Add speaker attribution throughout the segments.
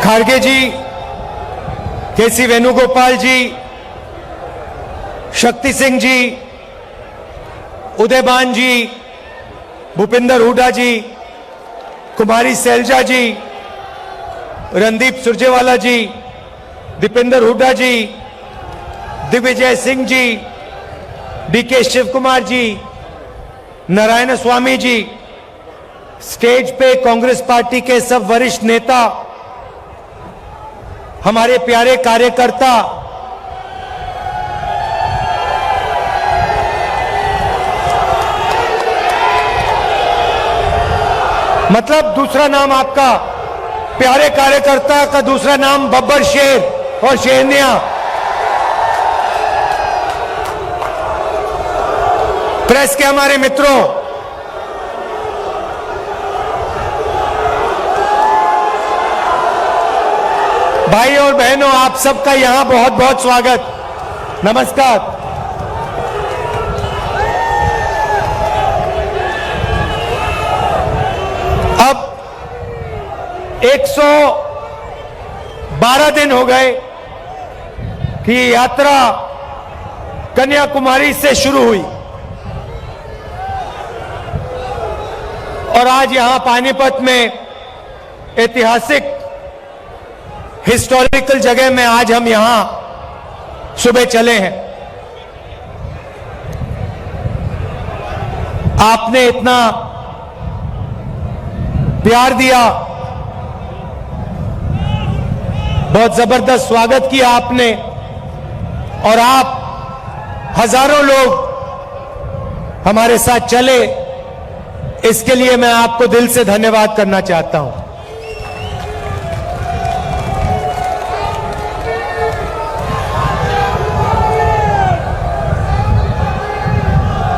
Speaker 1: खाड़गे जी, केसी वेणुगोपाल जी, शक्ति सिंह जी, उदयबान जी, भूपिंदर हुड्डा जी, कुमारी सैलजा जी, रणदीप सुरजेवाला जी, दीपेंद्र हुड्डा जी, Digvijay Singh ji, DK Shiv Kumar ji, Narayan Swami ji, stage पे Congress party के सब वरिष्ठ नेता, हमारे प्यारे कार्यकर्ता, मतलब दूसरा नाम आपका, प्यारे कार्यकर्ता का दूसरा नाम बब्बर शेर और शेरनिया। प्रेस के हमारे मित्रों, भाई और बहनों, आप सबका यहां बहुत बहुत स्वागत, नमस्कार। अब 112 दिन हो गए कि यात्रा कन्याकुमारी से शुरू हुई और आज यहां पानीपत में ऐतिहासिक हिस्टोरिकल जगह में आज हम यहां सुबह चले हैं। आपने इतना प्यार दिया, बहुत जबरदस्त स्वागत किया आपने, और आप हजारों लोग हमारे साथ चले, इसके लिए मैं आपको दिल से धन्यवाद करना चाहता हूं।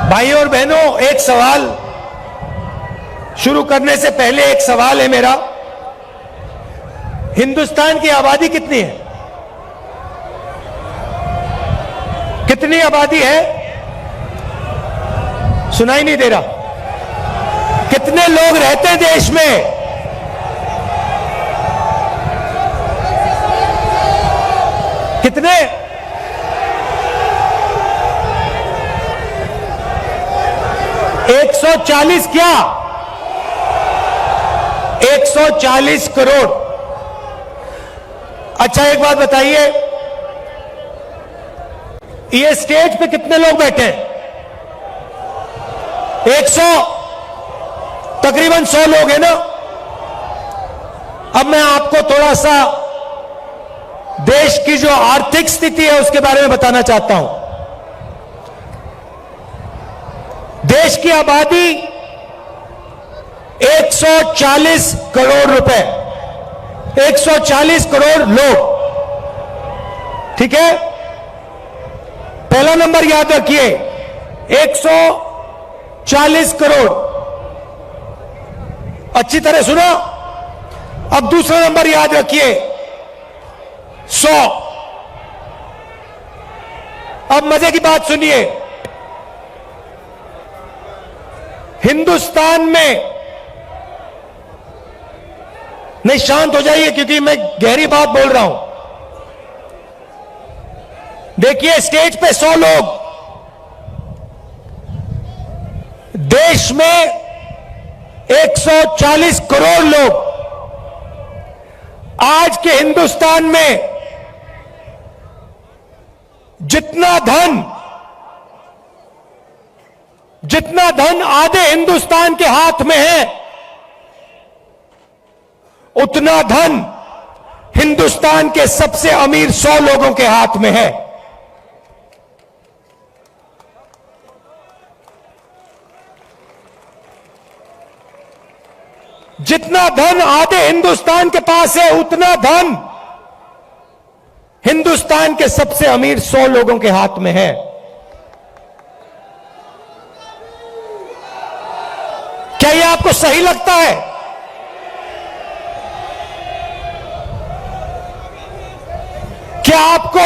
Speaker 1: भाइयों और बहनों, एक सवाल शुरू करने से पहले एक सवाल है मेरा। हिंदुस्तान की आबादी कितनी है? कितनी आबादी है? सुनाई नहीं दे रहा। कितने लोग रहते हैं देश में? कितने? 140 क्या? 140 करोड़। अच्छा, एक बात बताइए, ये स्टेज पे कितने लोग बैठे हैं? 100, तकरीबन 100 लोग हैं ना। अब मैं आपको थोड़ा सा देश की जो आर्थिक स्थिति है उसके बारे में बताना चाहता हूं। देश की आबादी 140 करोड़ रुपए, 140 करोड़ लोग, ठीक है? पहला नंबर याद रखिए, 140 करोड़। अच्छी तरह सुनो। अब दूसरा नंबर याद रखिए, 100। अब मजे की बात सुनिए, हिंदुस्तान में, नहीं शांत हो जाइए क्योंकि मैं गहरी बात बोल रहा हूं। देखिए, स्टेज पे 100 लोग, देश में 140 करोड़ लोग। आज के हिंदुस्तान में जितना धन आधे हिंदुस्तान के हाथ में है, उतना धन हिंदुस्तान के सबसे अमीर 100 लोगों के हाथ में है। जितना धन आधे हिंदुस्तान के पास है, उतना धन हिंदुस्तान के सबसे अमीर 100 लोगों के हाथ में है। क्या यह आपको सही लगता है? क्या आपको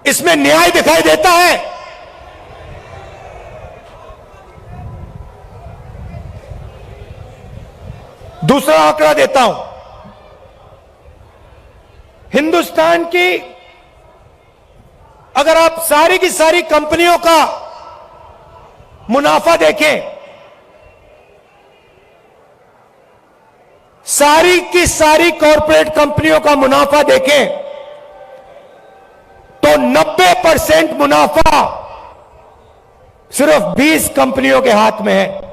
Speaker 1: इसमें न्याय दिखाई देता है? दूसरा आंकड़ा देता हूं, हिंदुस्तान की अगर आप सारी की सारी कंपनियों का मुनाफा देखें, सारी की सारी कॉरपोरेट कंपनियों का मुनाफा देखें, तो 90% मुनाफा सिर्फ 20 कंपनियों के हाथ में है।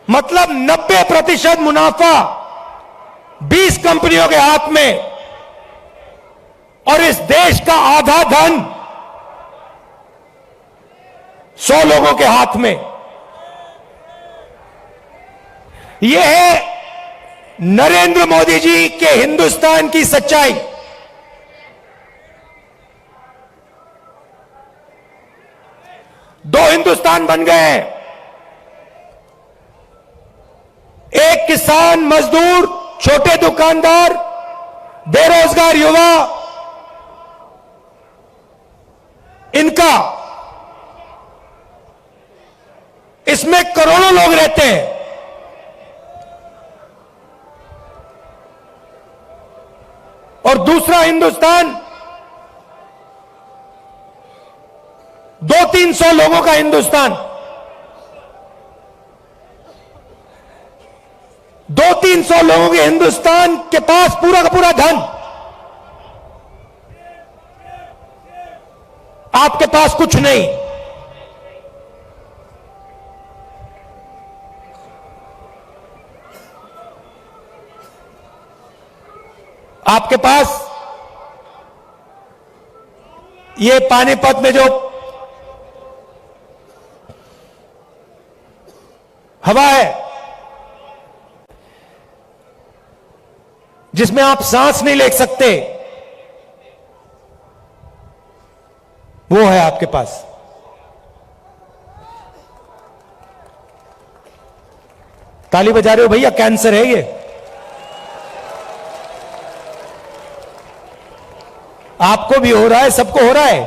Speaker 1: मतलब 90% मुनाफा 20 कंपनियों के हाथ में, और इस देश का आधा धन 100 लोगों के हाथ में। यह है नरेंद्र मोदी जी के हिंदुस्तान की सच्चाई। दो हिंदुस्तान बन गए हैं, एक किसान, मजदूर, छोटे दुकानदार, बेरोजगार युवा, इनका, इसमें करोड़ों लोग रहते हैं। और दूसरा हिंदुस्तान 200-300 लोगों का हिंदुस्तान, 200-300 लोगों के हिंदुस्तान के पास पूरा का पूरा धन, आपके पास कुछ नहीं। आपके पास ये पानीपत में जो हवा है, जिसमें आप सांस नहीं ले सकते, वो है आपके पास। ताली बजा रहे हो भैया? कैंसर है ये। आपको भी हो रहा है, सबको हो रहा है।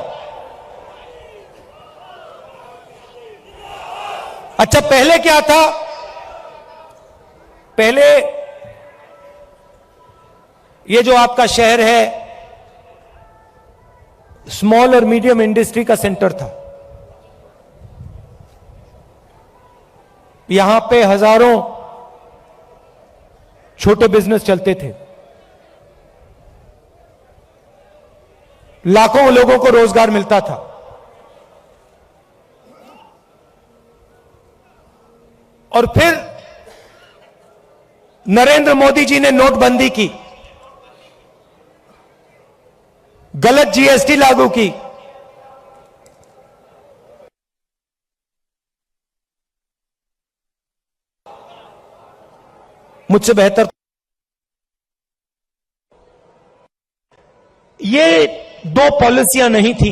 Speaker 1: अच्छा, पहले क्या था? पहले ये जो आपका शहर है, स्मॉल और मीडियम इंडस्ट्री का सेंटर था। यहां पे हजारों छोटे बिजनेस चलते थे, लाखों लोगों को रोजगार मिलता था। और फिर नरेंद्र मोदी जी ने नोटबंदी की, गलत जीएसटी लागू की, मुझसे बेहतर ये दो पॉलिसियां नहीं थी,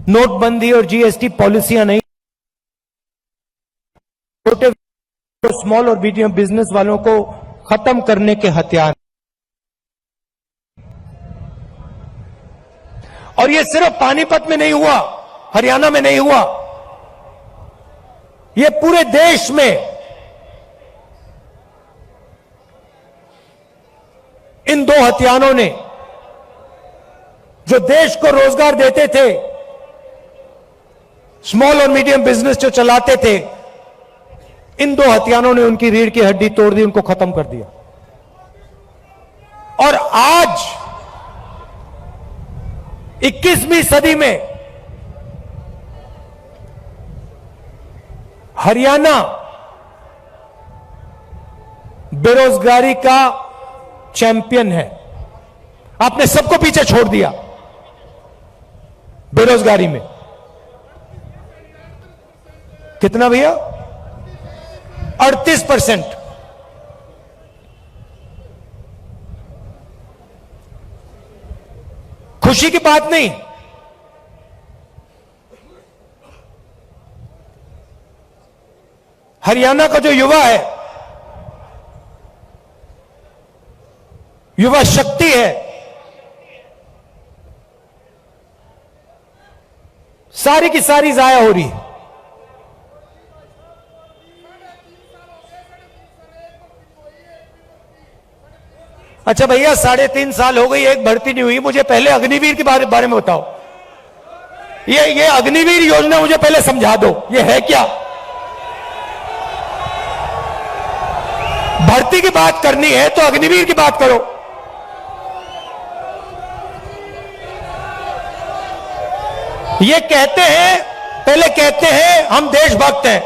Speaker 1: नोटबंदी और जीएसटी पॉलिसियां नहीं, छोटे स्मॉल और मीडियम बिजनेस वालों को खत्म करने के हथियार। और ये सिर्फ पानीपत में नहीं हुआ, हरियाणा में नहीं हुआ, ये पूरे देश में इन दो हथियारों ने, जो देश को रोजगार देते थे, स्मॉल और मीडियम बिजनेस जो चलाते थे, इन दो हथियारों ने उनकी रीढ़ की हड्डी तोड़ दी, उनको खत्म कर दिया। और आज 21वीं सदी में हरियाणा बेरोजगारी का चैंपियन है। आपने सबको पीछे छोड़ दिया बेरोजगारी में। कितना भैया? 38%। खुशी की बात नहीं, हरियाणा का जो युवा है, युवा शक्ति है, सारी की सारी जाया हो रही है। अच्छा भैया 3.5 साल हो गई, एक भर्ती नहीं हुई, मुझे पहले अग्निवीर के बारे में बताओ। ये अग्निवीर योजना मुझे पहले समझा दो, ये है क्या? भर्ती की बात करनी है तो अग्निवीर की बात करो। ये कहते हैं, पहले कहते हैं हम देशभक्त हैं,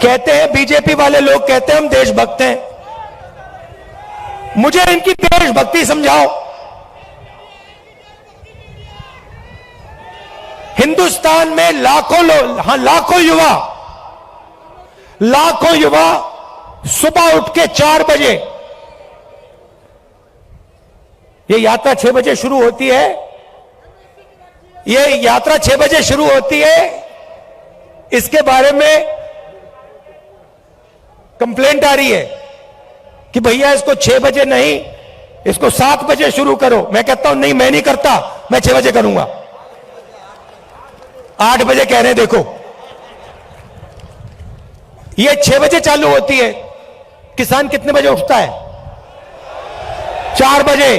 Speaker 1: कहते हैं बीजेपी वाले लोग कहते हैं हम देशभक्त हैं। मुझे इनकी देशभक्ति समझाओ। हिंदुस्तान में लाखों लोग, हाँ लाखों युवा सुबह उठ के 4 बजे, ये यात्रा 6 बजे शुरू होती है, ये यात्रा 6 बजे शुरू होती है। इसके बारे में कंप्लेंट आ रही है कि भैया इसको 6 बजे नहीं, इसको 7 बजे शुरू करो। मैं कहता हूं नहीं, मैं नहीं करता, मैं 6 बजे करूंगा। 8 बजे कह रहे हैं, देखो ये 6 बजे चालू होती है। किसान कितने बजे उठता है? 4 बजे।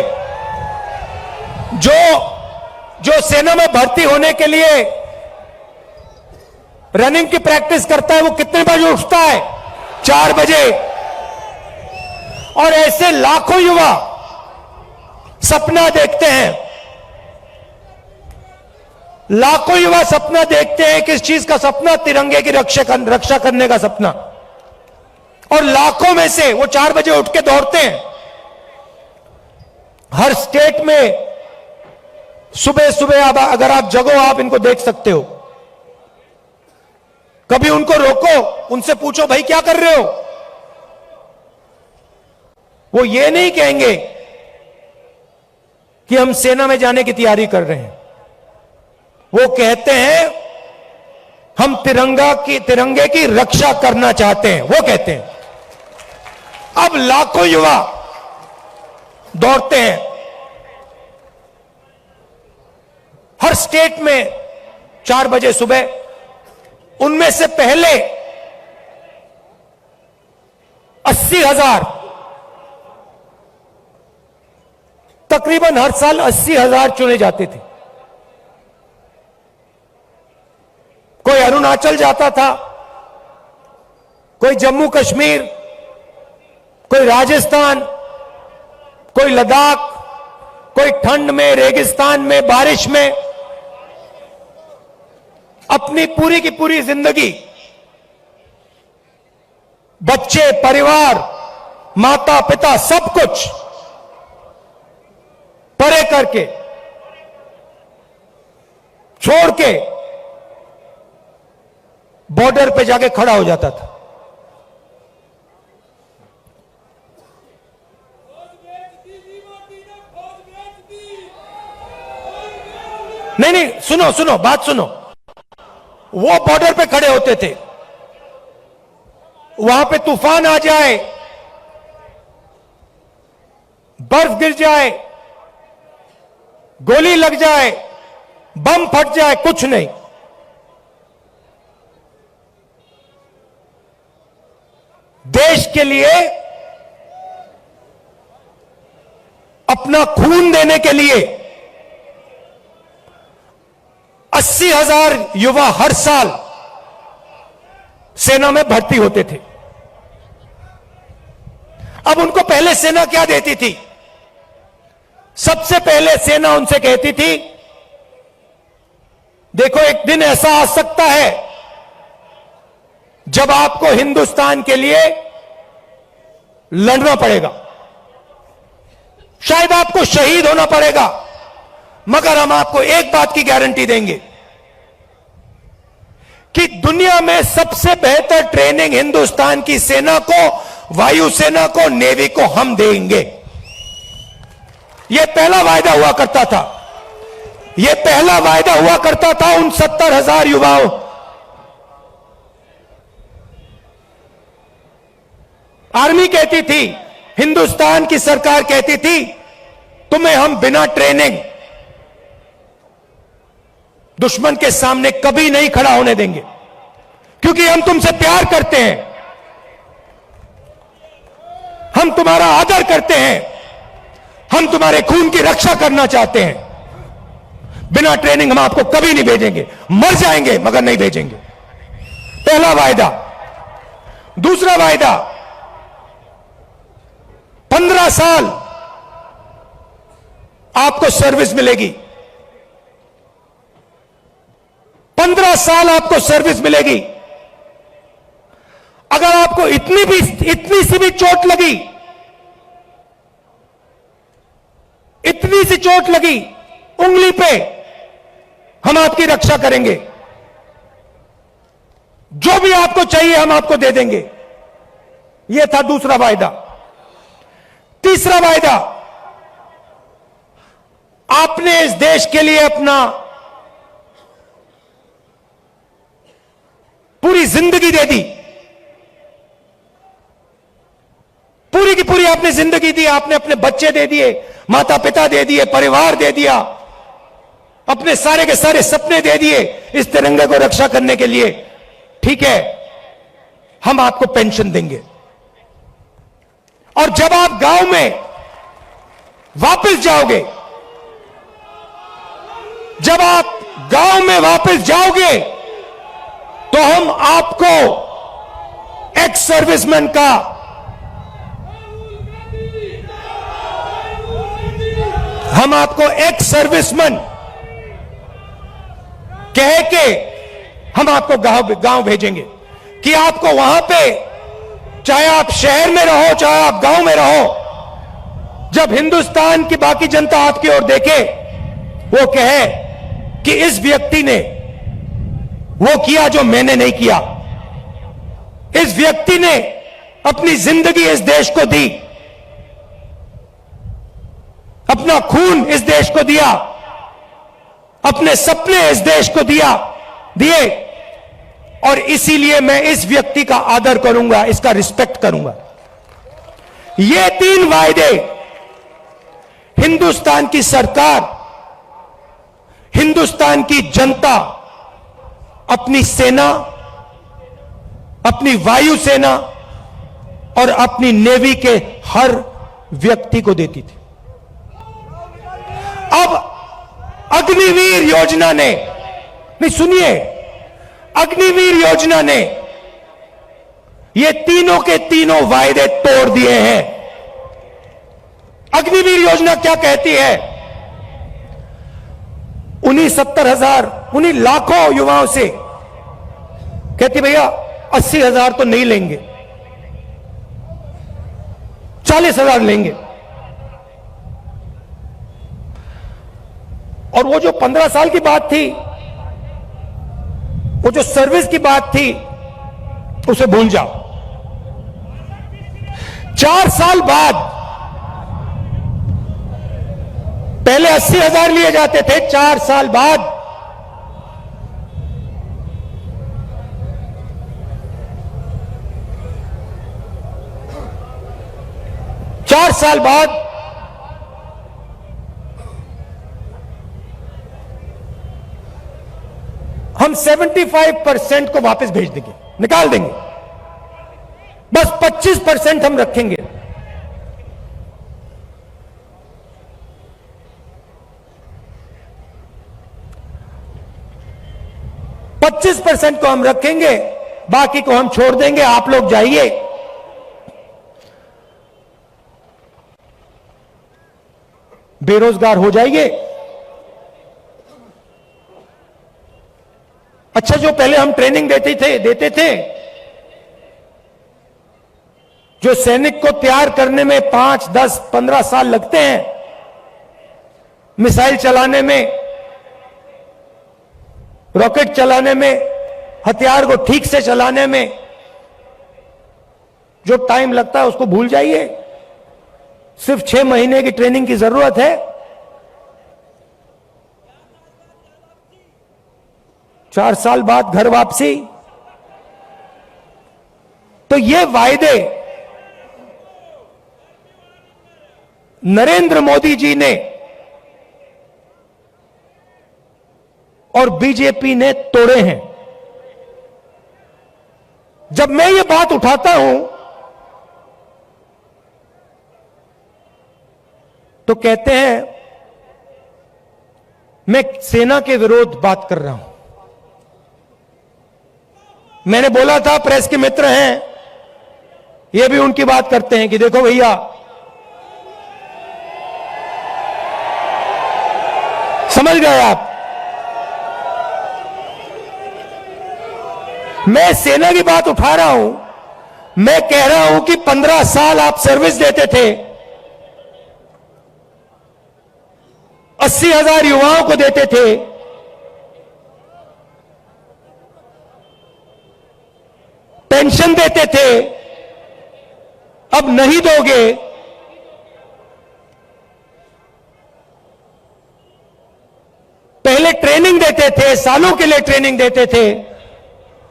Speaker 1: जो सेना में भर्ती होने के लिए रनिंग की प्रैक्टिस करता है वो कितने बजे उठता है? 4 बजे। और ऐसे लाखों युवा सपना देखते हैं, लाखों युवा सपना देखते हैं। किस चीज का सपना? तिरंगे की रक्षा करने का सपना। और लाखों में से वो 4 बजे उठ के दौड़ते हैं। हर स्टेट में सुबह सुबह अगर आप जगो, आप इनको देख सकते हो। कभी उनको रोको, उनसे पूछो भाई क्या कर रहे हो? वो ये नहीं कहेंगे कि हम सेना में जाने की तैयारी कर रहे हैं। वो कहते हैं हम तिरंगे की रक्षा करना चाहते हैं, वो कहते हैं। अब लाखों युवा दौड़ते हैं हर स्टेट में 4 बजे सुबह। उनमें से पहले 80,000, तकरीबन हर साल 80,000 चुने जाते थे। कोई अरुणाचल जाता था, कोई जम्मू कश्मीर, कोई राजस्थान, कोई लद्दाख, कोई ठंड में, रेगिस्तान में, बारिश में अपनी पूरी की पूरी जिंदगी बच्चे, परिवार, माता पिता सब कुछ परे करके छोड़ के बॉर्डर पे जाके खड़ा हो जाता था। नहीं, सुनो, बात सुनो। वो बॉर्डर पे खड़े होते थे, वहां पे तूफान आ जाए, बर्फ गिर जाए, गोली लग जाए, बम फट जाए, कुछ नहीं। देश के लिए अपना खून देने के लिए 80,000 युवा हर साल सेना में भर्ती होते थे। अब उनको पहले सेना क्या देती थी? सबसे पहले सेना उनसे कहती थी, देखो एक दिन ऐसा आ सकता है जब आपको हिंदुस्तान के लिए लड़ना पड़ेगा, शायद आपको शहीद होना पड़ेगा, मगर हम आपको एक बात की गारंटी देंगे कि दुनिया में सबसे बेहतर ट्रेनिंग हिंदुस्तान की सेना को, वायुसेना को, नेवी को हम देंगे। यह पहला वायदा हुआ करता था। यह पहला वायदा हुआ करता था उन 70,000 युवाओं। आर्मी कहती थी, हिंदुस्तान की सरकार कहती थी, तुम्हें हम बिना ट्रेनिंग दुश्मन के सामने कभी नहीं खड़ा होने देंगे, क्योंकि हम तुमसे प्यार करते हैं। हम तुम्हारा आदर करते हैं, हम तुम्हारे खून की रक्षा करना चाहते हैं। बिना ट्रेनिंग हम आपको कभी नहीं भेजेंगे, मर जाएंगे मगर नहीं भेजेंगे। पहला वायदा। दूसरा वायदा, 15 साल आपको सर्विस मिलेगी। 15 साल आपको सर्विस मिलेगी। अगर आपको इतनी सी भी चोट लगी, इतनी सी चोट लगी उंगली पे, हम आपकी रक्षा करेंगे। जो भी आपको चाहिए हम आपको दे देंगे। यह था दूसरा वायदा। तीसरा वायदा, आपने इस देश के लिए अपना पूरी जिंदगी दे दी, पूरी की पूरी आपने जिंदगी दी। आपने अपने बच्चे दे दिए, माता पिता दे दिए, परिवार दे दिया, अपने सारे के सारे सपने दे दिए इस तिरंगे को रक्षा करने के लिए। ठीक है, हम आपको पेंशन देंगे। और जब आप गांव में वापस जाओगे, जब आप गांव में वापस जाओगे, तो हम आपको एक्स सर्विसमैन का एक्स सर्विसमैन कह के हम आपको गांव भेजेंगे कि आपको वहां पे, चाहे आप शहर में रहो चाहे आप गांव में रहो, जब हिंदुस्तान की बाकी जनता आपकी ओर देखे, वो कहे कि इस व्यक्ति ने वो किया जो मैंने नहीं किया। इस व्यक्ति ने अपनी जिंदगी इस देश को दी, अपना खून इस देश को दिया, अपने सपने इस देश को दिए, और इसीलिए मैं इस व्यक्ति का आदर करूंगा, इसका रिस्पेक्ट करूंगा। ये 3 वायदे हिंदुस्तान की सरकार, हिंदुस्तान की जनता अपनी सेना, अपनी वायुसेना और अपनी नेवी के हर व्यक्ति को देती थी। अब अग्निवीर योजना ने, नहीं सुनिए, अग्निवीर योजना ने ये तीनों के तीनों वायदे तोड़ दिए हैं। अग्निवीर योजना क्या कहती है? उन्हीं 70,000, उन्हीं लाखों युवाओं से कहती भैया 80,000 तो नहीं लेंगे, 40,000 लेंगे। और वो जो 15 साल की बात थी, वो जो सर्विस की बात थी, उसे भूल जाओ। 4 साल बाद, पहले 80,000 लिए जाते थे, 4 साल बाद 4 साल बाद हम 75% को वापस भेज देंगे, निकाल देंगे। बस 25% हम रखेंगे। %25 को हम रखेंगे, बाकी को हम छोड़ देंगे। आप लोग जाइए, बेरोजगार हो जाइए। अच्छा, जो पहले हम ट्रेनिंग देते थे, जो सैनिक को तैयार करने में 5, 10, 15 साल लगते हैं, मिसाइल चलाने में, रॉकेट चलाने में, हथियार को ठीक से चलाने में जो टाइम लगता है उसको भूल जाइए। सिर्फ 6 महीने की ट्रेनिंग की जरूरत है। 4 साल बाद घर वापसी। तो ये वायदे नरेंद्र मोदी जी ने और बीजेपी ने तोड़े हैं। जब मैं ये बात उठाता हूं तो कहते हैं मैं सेना के विरोध बात कर रहा हूं। मैंने बोला था प्रेस के मित्र हैं, ये भी उनकी बात करते हैं कि देखो भैया, समझ गए आप, मैं सेना की बात उठा रहा हूं। मैं कह रहा हूं कि 15 साल आप सर्विस देते थे, 80,000 युवाओं को देते थे, पेंशन देते थे, अब नहीं दोगे। पहले ट्रेनिंग देते थे, सालों के लिए ट्रेनिंग देते थे,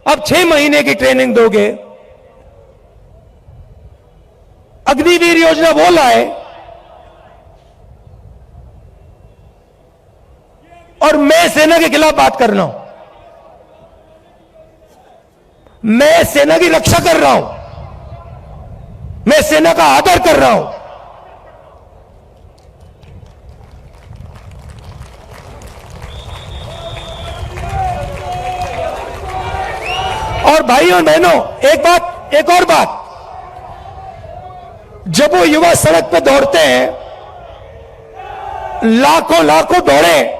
Speaker 1: अब 6 महीने की ट्रेनिंग दोगे। अग्निवीर योजना वो लाए और मैं सेना के खिलाफ बात कर रहा हूं। मैं सेना की रक्षा कर रहा हूं, मैं सेना का आदर कर रहा हूं। और भाइयों और बहनों, एक और बात, जब वो युवा सड़क पे दौड़ते हैं, लाखों लाखों दौड़े,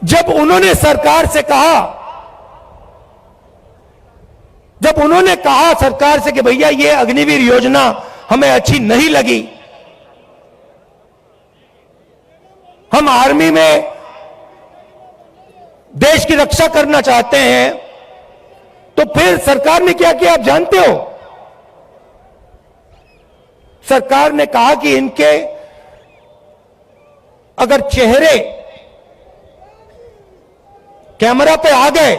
Speaker 1: जब उन्होंने सरकार से कहा, जब उन्होंने कहा सरकार से कि भैया ये अग्निवीर योजना हमें अच्छी नहीं लगी, हम आर्मी में देश की रक्षा करना चाहते हैं, तो फिर सरकार ने क्या किया आप जानते हो? सरकार ने कहा कि इनके अगर चेहरे कैमरा पे आ गए,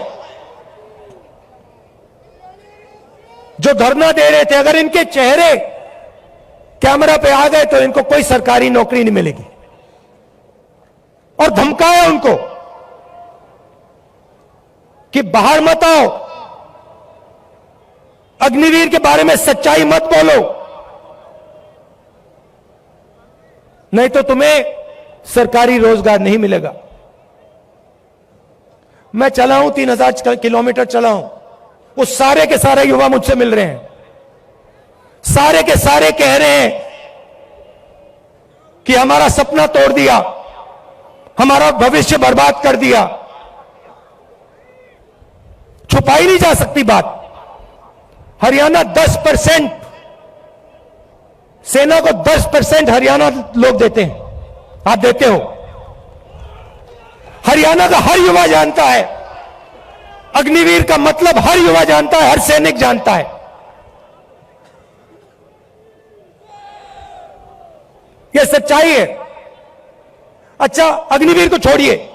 Speaker 1: जो धरना दे रहे थे, अगर इनके चेहरे कैमरा पे आ गए तो इनको कोई सरकारी नौकरी नहीं मिलेगी। और धमकाया उनको कि बाहर मत आओ, अग्निवीर के बारे में सच्चाई मत बोलो, नहीं तो तुम्हें सरकारी रोजगार नहीं मिलेगा। मैं चला हूं, 3000 किलोमीटर चला हूं, वो सारे के सारे युवा मुझसे मिल रहे हैं, सारे के सारे कह रहे हैं कि हमारा सपना तोड़ दिया, हमारा भविष्य बर्बाद कर दिया। छुपाई नहीं जा सकती बात। हरियाणा 10%, सेना को 10% हरियाणा लोग देते हैं, आप देते हो। हरियाणा का हर युवा जानता है, अग्निवीर का मतलब हर युवा जानता है, हर सैनिक जानता है। यह सच्चाई है। अच्छा, अग्निवीर को छोड़िए,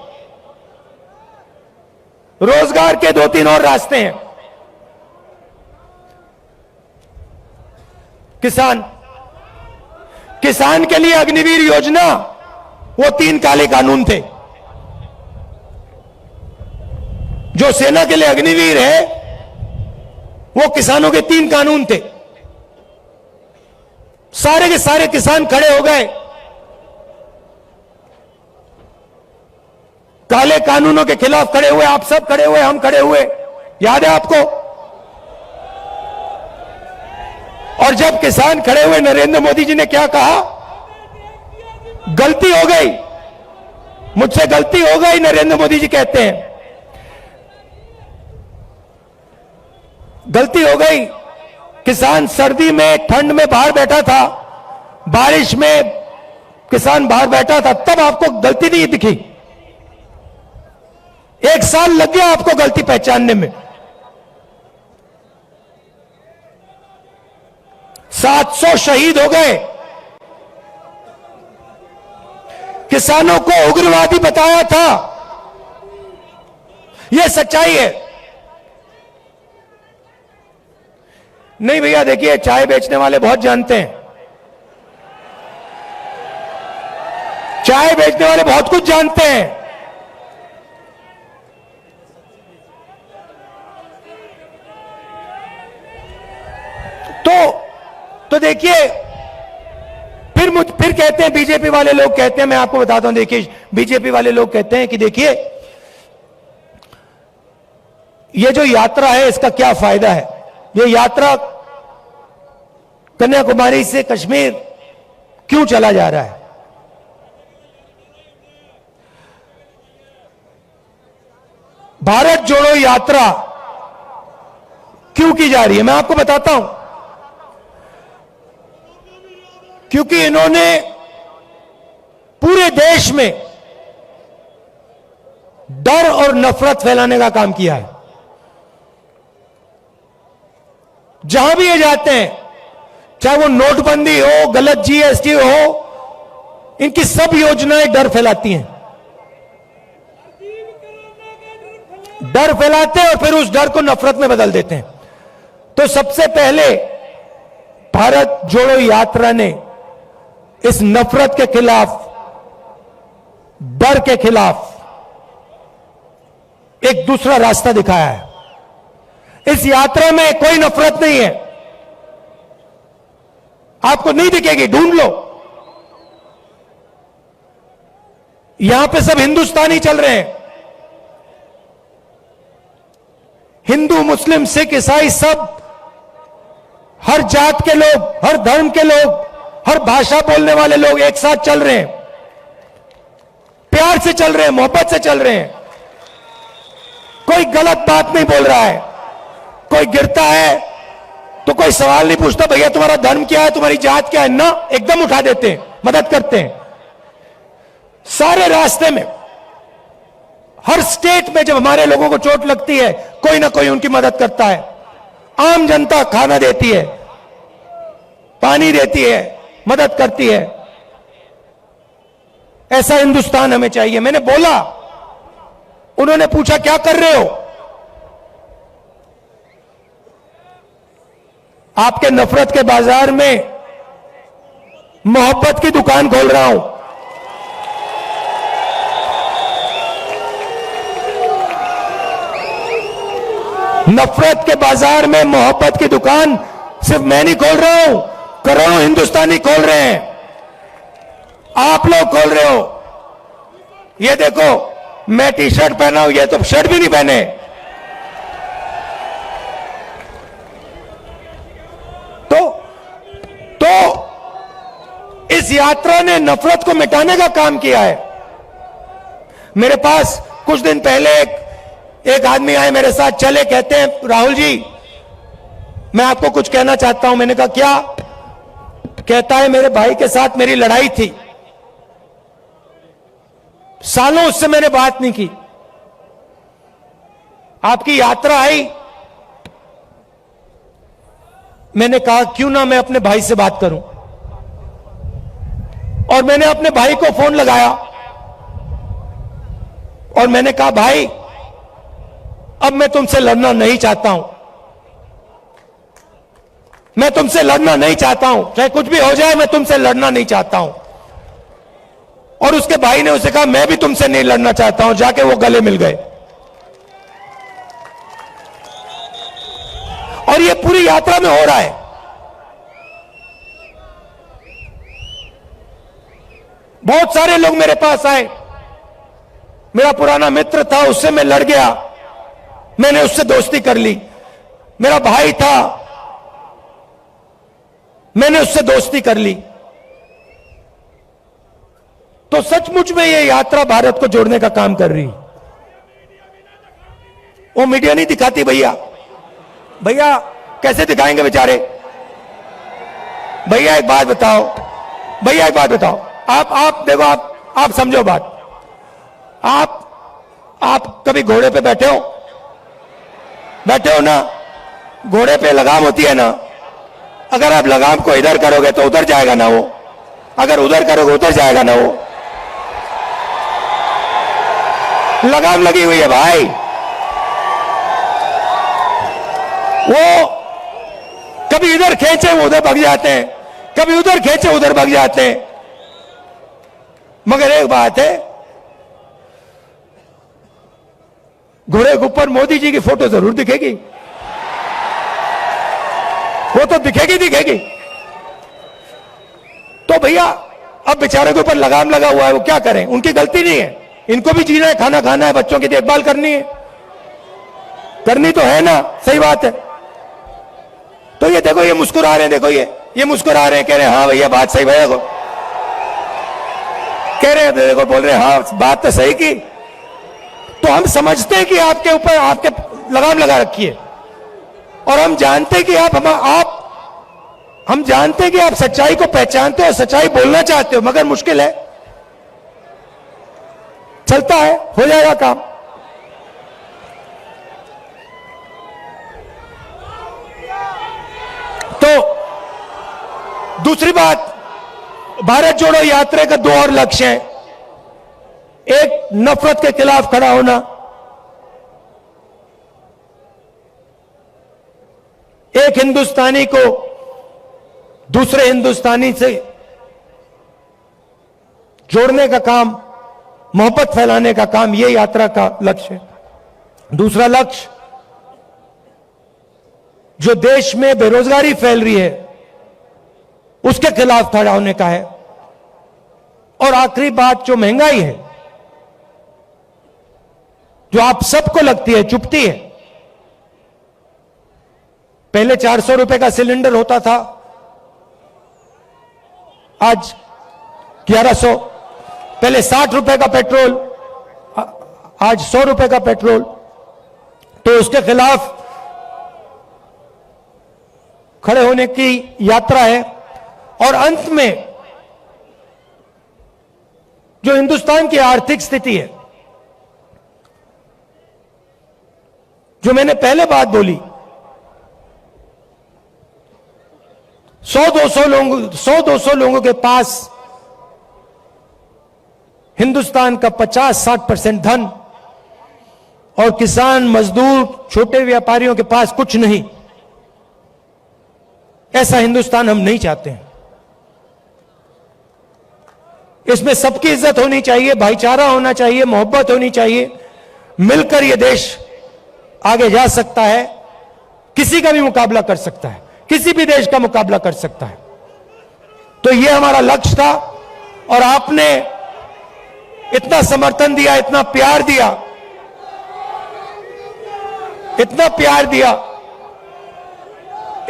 Speaker 1: रोजगार के 2-3 और रास्ते हैं। किसान के लिए अग्निवीर योजना, वो 3 काले कानून थे। जो सेना के लिए अग्निवीर है, वो किसानों के 3 कानून थे। सारे के सारे किसान खड़े हो गए, काले कानूनों के खिलाफ खड़े हुए। आप सब खड़े हुए, हम खड़े हुए, याद है आपको? और जब किसान खड़े हुए, नरेंद्र मोदी जी ने क्या कहा? गलती हो गई, मुझसे गलती हो गई, नरेंद्र मोदी जी कहते हैं, गलती हो गई। किसान सर्दी में, ठंड में बाहर बैठा था, बारिश में किसान बाहर बैठा था, तब आपको गलती नहीं दिखी। 1 साल लग गया आपको गलती पहचानने में। 700 शहीद हो गए। किसानों को उग्रवादी बताया था, यह सच्चाई है। नहीं भैया, देखिए, चाय बेचने वाले बहुत जानते हैं, चाय बेचने वाले बहुत कुछ जानते हैं। तो देखिए, फिर कहते हैं, बीजेपी वाले लोग कहते हैं, मैं आपको बताता हूं, देखिए बीजेपी वाले लोग कहते हैं कि देखिए ये जो यात्रा है इसका क्या फायदा है, ये यात्रा कन्याकुमारी से कश्मीर क्यों चला जा रहा है। भारत जोड़ो यात्रा क्यों की जा रही है, मैं आपको बताता हूं। क्योंकि इन्होंने पूरे देश में डर और नफरत फैलाने का काम किया है। जहां भी ये जाते हैं, चाहे वो नोटबंदी हो, गलत जीएसटी हो, इनकी सब योजनाएं डर फैलाती हैं। डर फैलाते हैं और फिर उस डर को नफरत में बदल देते हैं। तो सबसे पहले भारत जोड़ो यात्रा ने इस नफरत के खिलाफ, डर के खिलाफ एक दूसरा रास्ता दिखाया है। इस यात्रा में कोई नफरत नहीं है, आपको नहीं दिखेगी, ढूंढ लो। यहां पे सब हिंदुस्तानी चल रहे हैं, हिंदू, मुस्लिम, सिख, ईसाई, सब, हर जात के लोग, हर धर्म के लोग, हर भाषा बोलने वाले लोग एक साथ चल रहे हैं, प्यार से चल रहे हैं, मोहब्बत से चल रहे हैं। कोई गलत बात नहीं बोल रहा है। कोई गिरता है तो कोई सवाल नहीं पूछता, भैया तुम्हारा धर्म क्या है, तुम्हारी जात क्या है, ना, एकदम उठा देते हैं, मदद करते हैं। सारे रास्ते में, हर स्टेट में जब हमारे लोगों को चोट लगती है, कोई ना कोई उनकी मदद करता है। आम जनता खाना देती है, पानी देती है, मदद करती है। ऐसा हिंदुस्तान हमें चाहिए। मैंने बोला, उन्होंने पूछा क्या कर रहे हो, आपके नफरत के बाजार में मोहब्बत की दुकान खोल रहा हूं। नफरत के बाजार में मोहब्बत की दुकान सिर्फ मैं नहीं खोल रहा हूं, करोड़ों हिंदुस्तानी खोल रहे हैं, आप लोग खोल रहे हो। ये देखो, मैं टी शर्ट पहना हूं, ये तो शर्ट भी नहीं पहने। तो इस यात्रा ने नफरत को मिटाने का काम किया है। मेरे पास कुछ दिन पहले एक आदमी आए मेरे साथ, चले, कहते हैं राहुल जी मैं आपको कुछ कहना चाहता हूं। मैंने कहा क्या? कहता है मेरे भाई के साथ मेरी लड़ाई थी, सालों उससे मैंने बात नहीं की, आपकी यात्रा आई, मैंने कहा क्यों ना मैं अपने भाई से बात करूं। और मैंने अपने भाई को फोन लगाया और मैंने कहा भाई अब मैं तुमसे लड़ना नहीं चाहता हूं, मैं तुमसे लड़ना नहीं चाहता हूं, चाहे कुछ भी हो जाए मैं तुमसे लड़ना नहीं चाहता हूं। और उसके भाई ने उसे कहा मैं भी तुमसे नहीं लड़ना चाहता हूं, जाके वो गले मिल गए। और ये पूरी यात्रा में हो रहा है। बहुत सारे लोग मेरे पास आए, मेरा पुराना मित्र था, उससे मैं लड़ गया, मैंने उससे दोस्ती कर ली। मेरा भाई था, मैंने उससे दोस्ती कर ली। तो सचमुच में ये यात्रा भारत को जोड़ने का काम कर रही। वो मीडिया नहीं दिखाती भैया, भैया कैसे दिखाएंगे बेचारे। भैया एक बात बताओ, भैया एक बात बताओ, आप देखो, आप समझो बात। आप कभी घोड़े पे बैठे हो? बैठे हो ना? घोड़े पे लगाम होती है ना, अगर आप लगाम को इधर करोगे तो उधर जाएगा ना वो, अगर उधर करोगे उधर जाएगा ना वो। लगाम लगी हुई है भाई, वो कभी इधर खींचे वो उधर भाग जाते हैं, कभी उधर खींचे उधर भाग जाते हैं। मगर एक बात है, घोड़े के ऊपर मोदी जी की फोटो जरूर दिखेगी, वो तो दिखेगी। तो भैया अब बेचारे के ऊपर लगाम लगा हुआ है, वो क्या करें, उनकी गलती नहीं है, इनको भी जीना है, खाना खाना है, बच्चों की देखभाल करनी है, करनी तो है ना, सही बात है। तो ये देखो, ये मुस्कुरा रहे हैं, देखो ये मुस्कुरा रहे हैं, कह रहे हैं हाँ भैया बात सही, भैया को कह रहे हैं, देखो बोल रहे हैं हाँ बात तो सही की। तो हम समझते हैं कि आपके ऊपर आपके लगाम लगा रखी है, और हम जानते हैं कि हम जानते हैं कि आप सच्चाई को पहचानते हो, सच्चाई बोलना चाहते हो, मगर मुश्किल है, चलता है, हो जाएगा काम। तो दूसरी बात, भारत जोड़ो यात्रा का दो और लक्ष्य हैं। एक, नफरत के खिलाफ खड़ा होना, एक हिंदुस्तानी को दूसरे हिंदुस्तानी से जोड़ने का काम, मोहब्बत फैलाने का काम, यह यात्रा का लक्ष्य है। दूसरा लक्ष्य, जो देश में बेरोजगारी फैल रही है उसके खिलाफ खड़ा होने का है। और आखिरी बात, जो महंगाई है, जो आप सबको लगती है, चुभती है। पहले 400 रुपए का सिलेंडर होता था, आज 1100। पहले 60 रुपए का पेट्रोल, आज 100 रुपए का पेट्रोल। तो उसके खिलाफ खड़े होने की यात्रा है। और अंत में, जो हिंदुस्तान की आर्थिक स्थिति है, जो मैंने पहले बात बोली, 100-200 लोगों के पास हिंदुस्तान का 50-60% धन, और किसान, मजदूर, छोटे व्यापारियों के पास कुछ नहीं। ऐसा हिंदुस्तान हम नहीं चाहते हैं। इसमें सबकी इज्जत होनी चाहिए, भाईचारा होना चाहिए, मोहब्बत होनी चाहिए। मिलकर यह देश आगे जा सकता है, किसी का भी मुकाबला कर सकता है, किसी भी देश का मुकाबला कर सकता है। तो यह हमारा लक्ष्य था, और आपने इतना समर्थन दिया, इतना प्यार दिया, इतना प्यार दिया,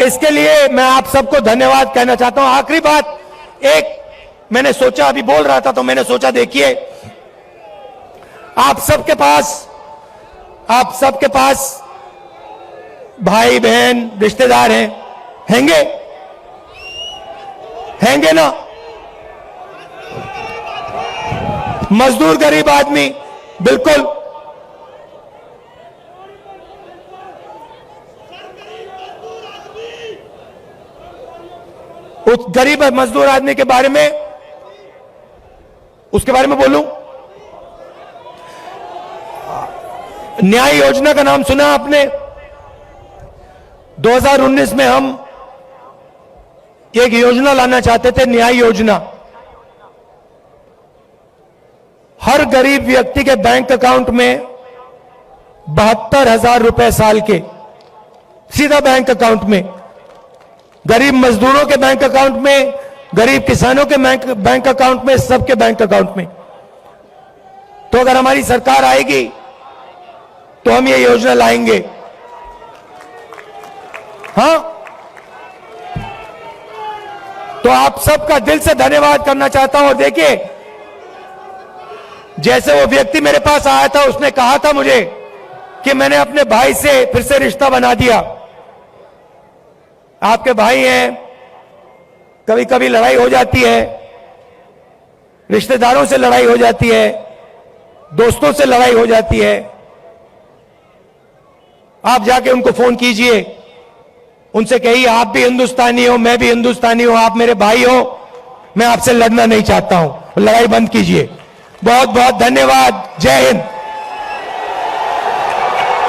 Speaker 1: इसके लिए मैं आप सबको धन्यवाद कहना चाहता हूं। आखिरी बात, एक मैंने सोचा, अभी बोल रहा था तो मैंने सोचा, देखिए आप सबके पास भाई बहन रिश्तेदार हैंगे ना, मजदूर, गरीब आदमी, बिल्कुल। उस गरीब मजदूर आदमी के बारे में, उसके बारे में बोलूं, न्याय योजना का नाम सुना आपने? 2019 में हम एक योजना लाना चाहते थे, न्याय योजना। हर गरीब व्यक्ति के बैंक अकाउंट में 72,000 रुपए साल के सीधा बैंक अकाउंट में, गरीब मजदूरों के बैंक अकाउंट में, गरीब किसानों के बैंक अकाउंट में, सबके बैंक अकाउंट में। तो अगर हमारी सरकार आएगी तो हम ये योजना लाएंगे। हां, तो आप सबका दिल से धन्यवाद करना चाहता हूं। और देखिए, जैसे वो व्यक्ति मेरे पास आया था, उसने कहा था मुझे कि मैंने अपने भाई से फिर से रिश्ता बना दिया। आपके भाई हैं, कभी कभी लड़ाई हो जाती है, रिश्तेदारों से लड़ाई हो जाती है, दोस्तों से लड़ाई हो जाती है। आप जाके उनको फोन कीजिए, उनसे कहिए आप भी हिंदुस्तानी हो, मैं भी हिंदुस्तानी हूं, आप मेरे भाई हो, मैं आपसे लड़ना नहीं चाहता हूं, लड़ाई बंद कीजिए। बहुत बहुत धन्यवाद। जय हिंद।